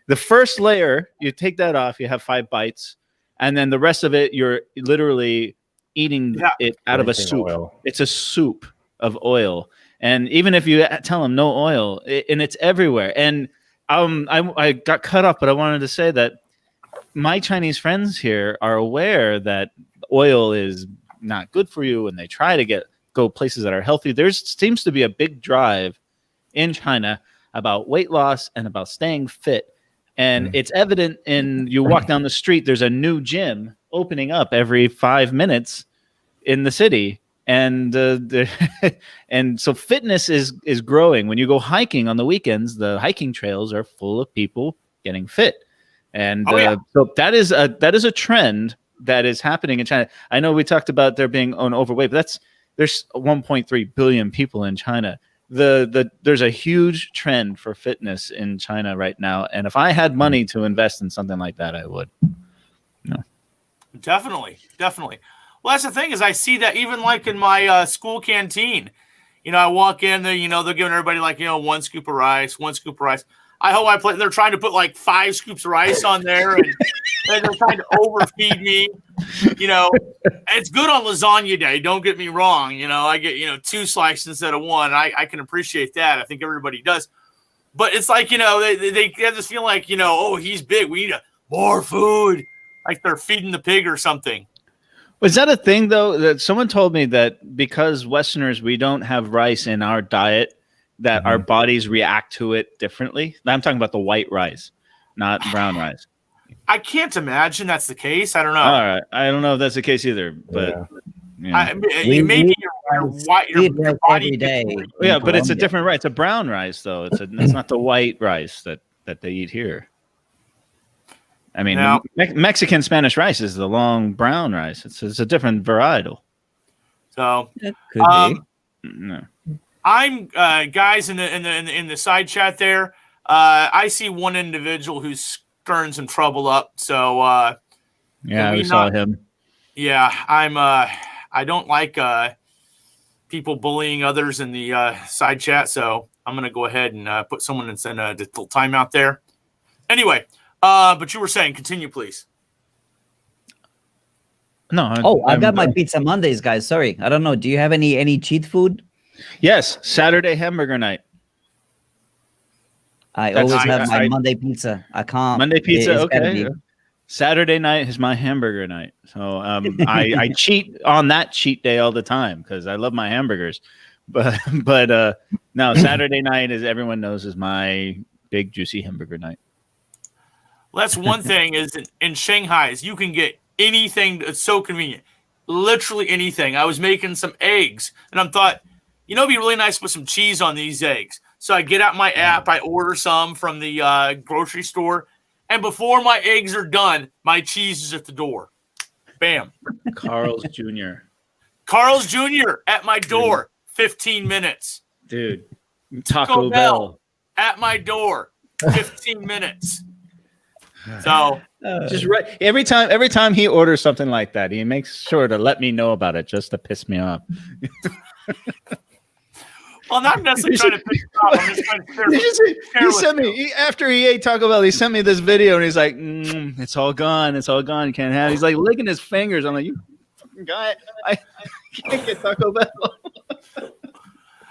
The first layer, you take that off. You have 5 bites, and then the rest of it, you're literally eating it out of a soup. Oil. It's a soup of oil. And even if you tell them no oil, and it's everywhere. And I got cut off, but I wanted to say that my Chinese friends here are aware that oil is not good for you, and they try to go places that are healthy. There seems to be a big drive in China about weight loss and about staying fit. And it's evident you walk down the street, there's a new gym opening up every 5 minutes in the city. And and so fitness is growing. When you go hiking on the weekends, the hiking trails are full of people getting fit. And so that is a trend that is happening in China. I know we talked about there being overweight, but there's 1.3 billion people in China. There's a huge trend for fitness in China right now. And if I had money to invest in something like that, I would. No. Definitely. Well, that's the thing is I see that even like in my school canteen. I walk in there, they're giving everybody like, 1 scoop of rice, 1 scoop of rice. I hope I play. They're trying to put like 5 scoops of rice on there, and they're trying to overfeed me. It's good on lasagna day. Don't get me wrong. I get 2 slices instead of 1. I can appreciate that. I think everybody does. But it's like they have this feeling like oh, he's big. We need more food. Like they're feeding the pig or something. Was that a thing though? That someone told me that because Westerners, we don't have rice in our diet, that our bodies react to it differently. I'm talking about the white rice, not brown rice. I can't imagine that's the case. I don't know. All right, I don't know if that's the case either. But maybe your body every day. Yeah, but it's a different rice. It's a brown rice, though. It's not the white rice that they eat here. I mean, Mexican Spanish rice is the long brown rice. It's a different varietal. So it could be. No. I'm guys in the side chat there. I see one individual who's stirring some trouble up. So we saw him. Yeah, I don't like people bullying others in the side chat. So I'm gonna go ahead and put someone and send a little timeout there. Anyway, but you were saying, continue, please. No. I've got my pizza Mondays, guys. Sorry, I don't know. Do you have any cheat food? Yes, Saturday hamburger night. I always have my Monday pizza. I can't. Monday pizza, okay. Saturday night is my hamburger night. So I cheat on that cheat day all the time because I love my hamburgers. But no, Saturday night, as everyone knows, is my big juicy hamburger night. Well, that's one thing is in Shanghai is you can get anything. It's so convenient. literally anything. I was making some eggs, and I thought, it'd be really nice to put some cheese on these eggs. So I get out my app, I order some from the grocery store, and before my eggs are done, my cheese is at the door. Bam. Carl's Jr. Carl's Jr. at my door, 15 minutes. Dude, Taco Bell at my door, 15 minutes. So just right every time he orders something like that, he makes sure to let me know about it just to piss me off. Well, not necessarily trying to piss you off. I'm just trying to share he sent me after he ate Taco Bell. He sent me this video, and he's like, "It's all gone. It's all gone. You can't have it." He's like licking his fingers. I'm like, "You fucking guy, I can't get Taco Bell."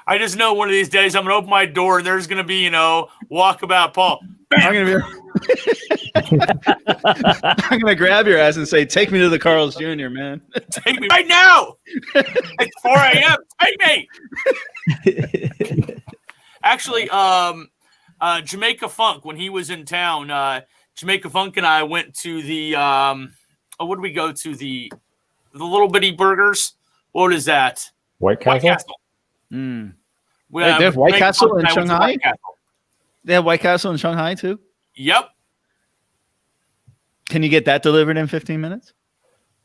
I just know one of these days I'm gonna open my door and there's gonna be, walkabout Paul. I'm gonna grab your ass and say, "Take me to the Carl's Jr., man. Take me right now. It's 4 a.m. Take me." Actually, Jamaica Funk, when he was in town, Jamaica Funk and I went to the what did we go to? The little bitty burgers. What is that? White Castle. They have White Castle in Shanghai. They have White Castle in Shanghai too. Yep. Can you get that delivered in 15 minutes?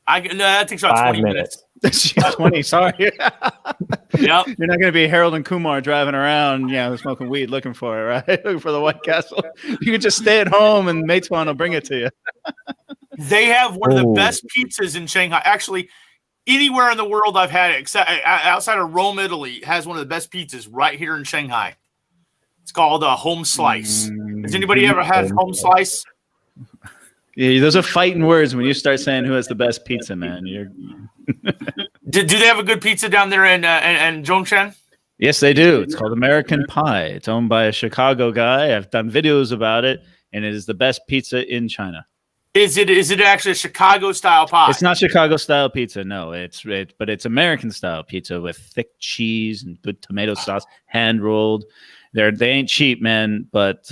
That takes about 20 minutes. 20, sorry. Yep. You're not going to be Harold and Kumar driving around, smoking weed looking for it, right? Looking for the White Castle. You can just stay at home and Mate's one will bring it to you. They have one of the best pizzas in Shanghai. Actually, anywhere in the world I've had it, except outside of Rome, Italy, has one of the best pizzas right here in Shanghai. It's called Home Slice. Has anybody ever had Home Slice? Yeah, those are fighting words when you start saying who has the best pizza, man. Do they have a good pizza down there in Zhongshan? Yes, they do. It's called American Pie. It's owned by a Chicago guy. I've done videos about it, and it is the best pizza in China. Is it actually a Chicago style pie? It's not Chicago style pizza, no. But it's American style pizza with thick cheese and good tomato sauce, hand rolled. They ain't cheap, man, but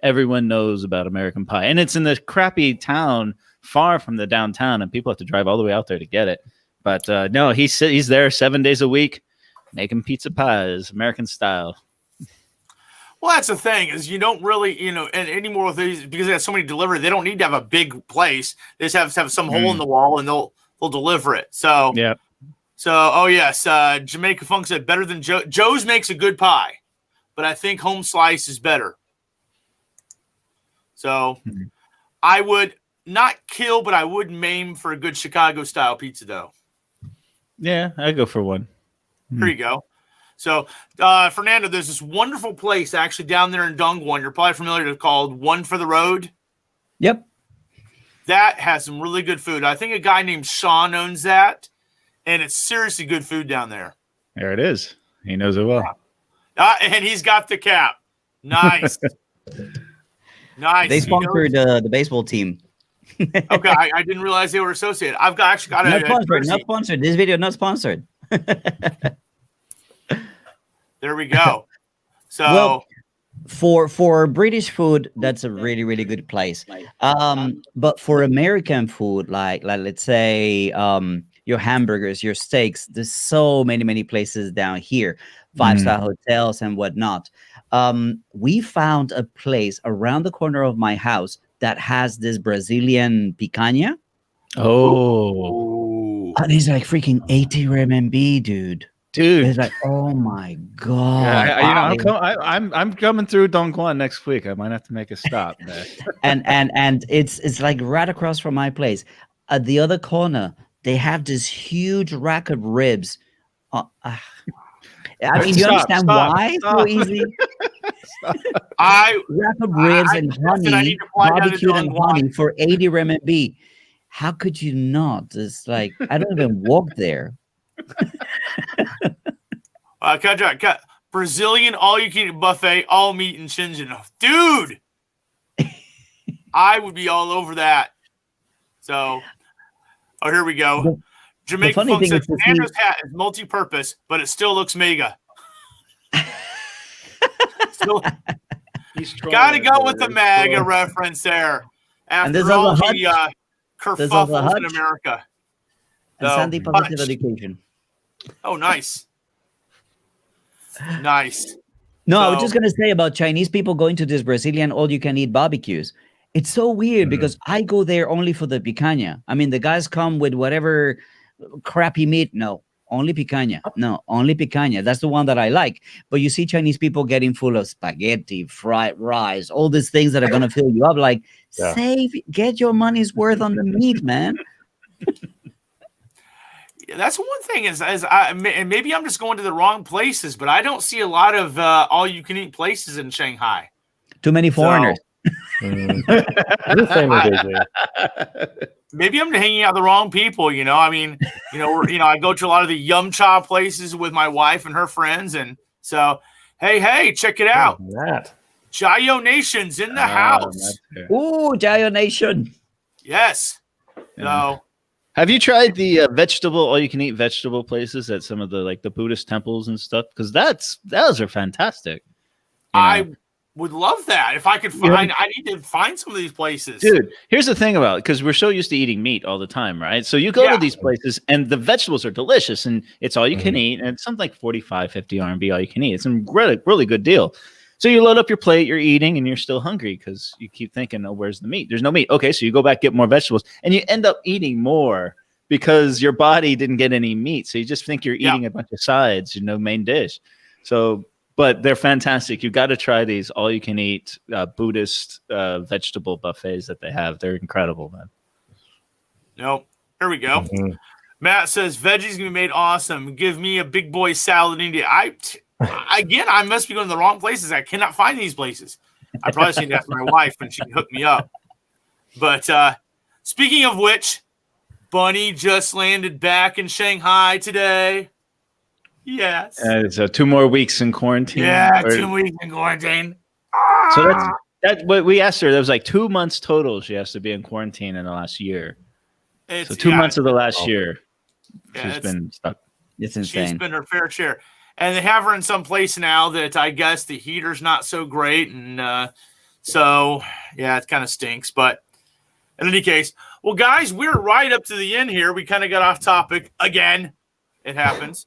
everyone knows about American Pie. And it's in the crappy town far from the downtown, and people have to drive all the way out there to get it. But no, he's there 7 days a week making pizza pies, American style. Well, that's the thing is you don't really, and anymore with these, because they have so many delivery, they don't need to have a big place. They just have to have some hole in the wall and they'll deliver it. So, yeah. So, oh yes, Jamaica Funk said better than Joe's makes a good pie, but I think Home Slice is better. So I would not kill, but I would maim for a good Chicago style pizza though. Yeah, I'd go for one. Here you go. So, Fernando, there's this wonderful place actually down there in Dongguan. You're probably familiar with it, called One for the Road. Yep. That has some really good food. I think a guy named Sean owns that, and it's seriously good food down there. There it is. He knows it well. And he's got the cap. Nice. Nice. They sponsored the baseball team. Okay, I didn't realize they were associated. I've got not sponsored. This video not sponsored. There we go. So well, for British food, that's a really, really good place. But for American food, like let's say your hamburgers, your steaks, there's so many places down here, 5-star hotels and whatnot. We found a place around the corner of my house that has this Brazilian picanha. Oh. And it's like freaking 80 RMB, dude. It's like, oh my god! Yeah, I'm coming through Dongguan next week. I might have to make a stop. and it's like right across from my place. At the other corner, they have this huge rack of ribs. I mean, you understand why it's so easy? Rack of ribs and honey, barbecue and honey for 80 RMB. How could you not? It's like I don't even walk there. Brazilian all-you-can-eat buffet, all meat and Shenzhen. Dude, I would be all over that. So, here we go. Jamaica Funk says Fernando's hat is multi-purpose, but it still looks mega. Gotta go with the MAGA reference there. After all the kerfuffles in America. And So, Sandy Positive touched. Education. Oh, nice. Nice. No, I was So- just gonna say about Chinese people going to this Brazilian all-you-can-eat barbecues. It's so weird because I go there only for the picanha. I mean, the guys come with whatever crappy meat. No, only picanha. No, only picanha. That's the one that I like. But you see Chinese people getting full of spaghetti, fried rice, all these things that are gonna fill you up. Like, get your money's worth on the meat, man. That's one thing is and maybe I'm just going to the wrong places, but I don't see a lot of all-you-can-eat places in Shanghai. Too many foreigners. The same in Beijing. Maybe I'm hanging out with the wrong people, you know. I mean, I go to a lot of the yum cha places with my wife and her friends, and so hey, check it out. That. Jayo Nation's in the house. Ooh, Jayo Nation. Yes. Yeah. So have you tried the all-you-can-eat vegetable places at some of the Buddhist temples and stuff? Because those are fantastic. I would love that if I could find. I need to find some of these places, dude. Here's the thing about it, because we're so used to eating meat all the time, right? So you go to these places and the vegetables are delicious, and it's all you can eat, and it's something like 45, 50 RMB all you can eat. It's a really good deal. So you load up your plate, you're eating, and you're still hungry because you keep thinking, "Oh, where's the meat? There's no meat." Okay, so you go back, get more vegetables, and you end up eating more because your body didn't get any meat. So you just think you're eating a bunch of sides, main dish. So, but they're fantastic. You got to try these all-you-can-eat Buddhist vegetable buffets that they have. They're incredible, man. Nope. Here we go. Matt says veggies gonna be made awesome. Give me a big boy salad in India. I must be going to the wrong places. I cannot find these places. I probably need to ask my wife and she can hook me up. But speaking of which, Bunny just landed back in Shanghai today. Yes. So 2 more weeks in quarantine. Yeah, 2 weeks in quarantine. So that's what we asked her. There was 2 months total. She has to be in quarantine in the last year. So 2 months of the last year, she's been stuck. It's insane. She's been her fair share. And they have her in some place now that I guess the heater's not so great. And so, it kind of stinks. But in any case, well, guys, we're right up to the end here. We kind of got off topic again. It happens.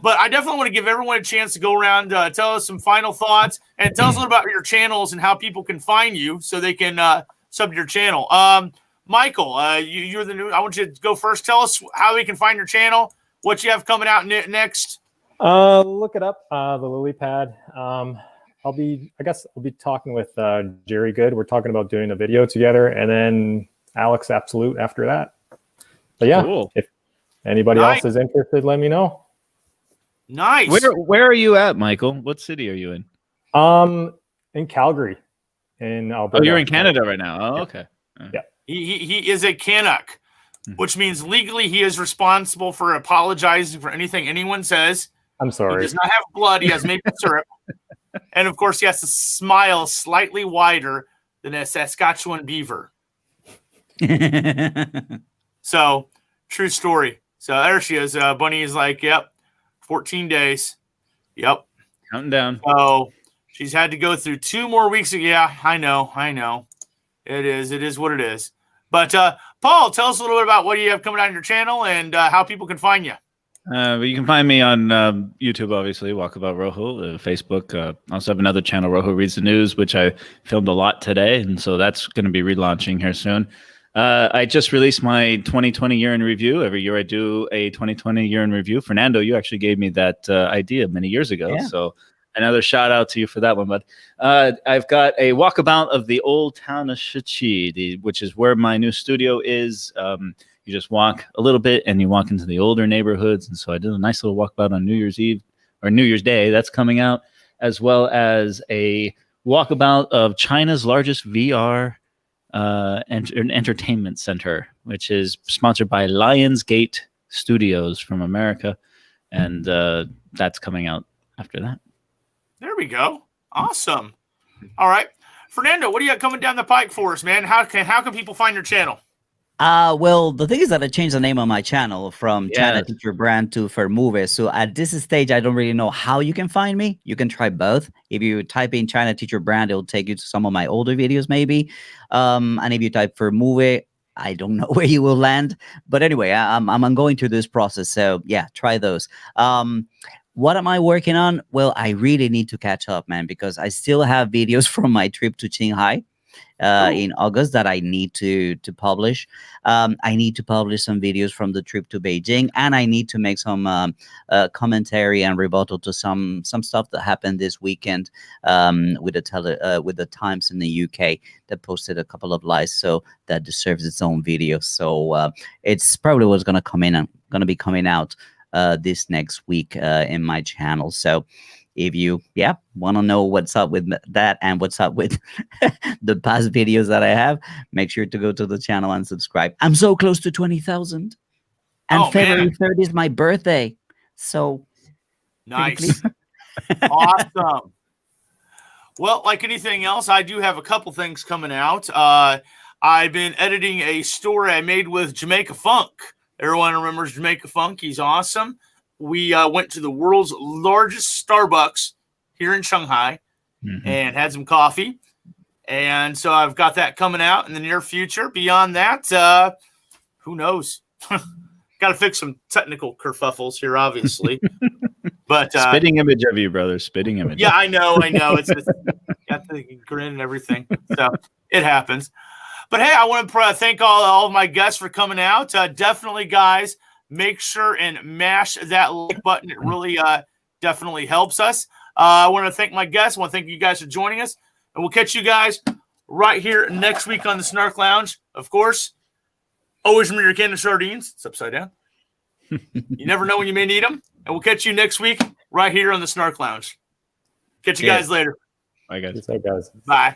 But I definitely want to give everyone a chance to go around, tell us some final thoughts, and tell us a little about your channels and how people can find you so they can sub to your channel. Michael, you're the new. I want you to go first. Tell us how we can find your channel, what you have coming out next. Look it up, the lily pad. I'll be talking with Jerry Good. We're talking about doing a video together, and then Alex Absolute after that. But cool. If anybody else is interested, let me know. Nice. Where are you at, Michael? What city are you in? In Calgary, in Alberta. Oh, you're in Canada right now. Oh, okay. Yeah. He is a Canuck, which means legally he is responsible for apologizing for anything anyone says. I'm sorry. He does not have blood. He has maple syrup. And, of course, he has to smile slightly wider than a Saskatchewan beaver. So, true story. So, there she is. Bunny is like, yep, 14 days. Yep. Counting down. So, she's had to go through 2 more weeks. Yeah, I know. It is what it is. But, Paul, tell us a little bit about what you have coming on your channel and how people can find you. You can find me on YouTube, obviously, Walkabout Rojo, Facebook. I also have another channel, Rojo Reads the News, which I filmed a lot today, and so that's going to be relaunching here soon. I just released my 2020 year in review. Every year I do a 2020 year in review. Fernando, you actually gave me that idea many years ago, so another shout out to you for that one. But I've got a walkabout of the old town of Shichi, which is where my new studio is. You just walk a little bit and you walk into the older neighborhoods. And so I did a nice little walkabout on New Year's Eve or New Year's Day. That's coming out, as well as a walkabout of China's largest VR entertainment center, which is sponsored by Lionsgate Studios from America. And that's coming out after that. There we go. Awesome. All right. Fernando, what do you got coming down the pike for us, man? How can people find your channel? Well, the thing is that I changed the name of my channel from China Teacher Brand to Fermove. So at this stage, I don't really know how you can find me. You can try both. If you type in China Teacher Brand, it'll take you to some of my older videos, maybe. And if you type Fermove, I don't know where you will land, but anyway, I'm going through this process. So yeah, try those. What am I working on? Well, I really need to catch up, man, because I still have videos from my trip to Shanghai in August that I need to publish. I need to publish some videos from the trip to Beijing, and I need to make some commentary and rebuttal to some stuff that happened this weekend with the Times in the UK that posted a couple of lies, so that deserves its own video. So it's probably what's going to be coming out this next week in my channel. So if you want to know what's up with that and what's up with the past videos that I have, make sure to go to the channel and subscribe. I'm so close to 20,000, and February 3rd is my birthday. So nice. Awesome. Well, like anything else, I do have a couple things coming out. I've been editing a story I made with Jamaica Funk. Everyone remembers Jamaica Funk. He's awesome. We went to the world's largest Starbucks here in Shanghai and had some coffee. And so I've got that coming out in the near future. Beyond that, who knows? Got to fix some technical kerfuffles here, obviously. But spitting image of you, brother. Spitting image. Yeah, I know. It's got the grin and everything. So it happens. But hey, I want to thank all of my guests for coming out. Definitely, guys, make sure and mash that like button. It really definitely helps us. I want to thank my guests. I want to thank you guys for joining us. And we'll catch you guys right here next week on the Snark Lounge. Of course, always remember your can of sardines. It's upside down. You never know when you may need them. And we'll catch you next week right here on the Snark Lounge. Catch you guys later. Bye, guys. Bye, guys. Bye.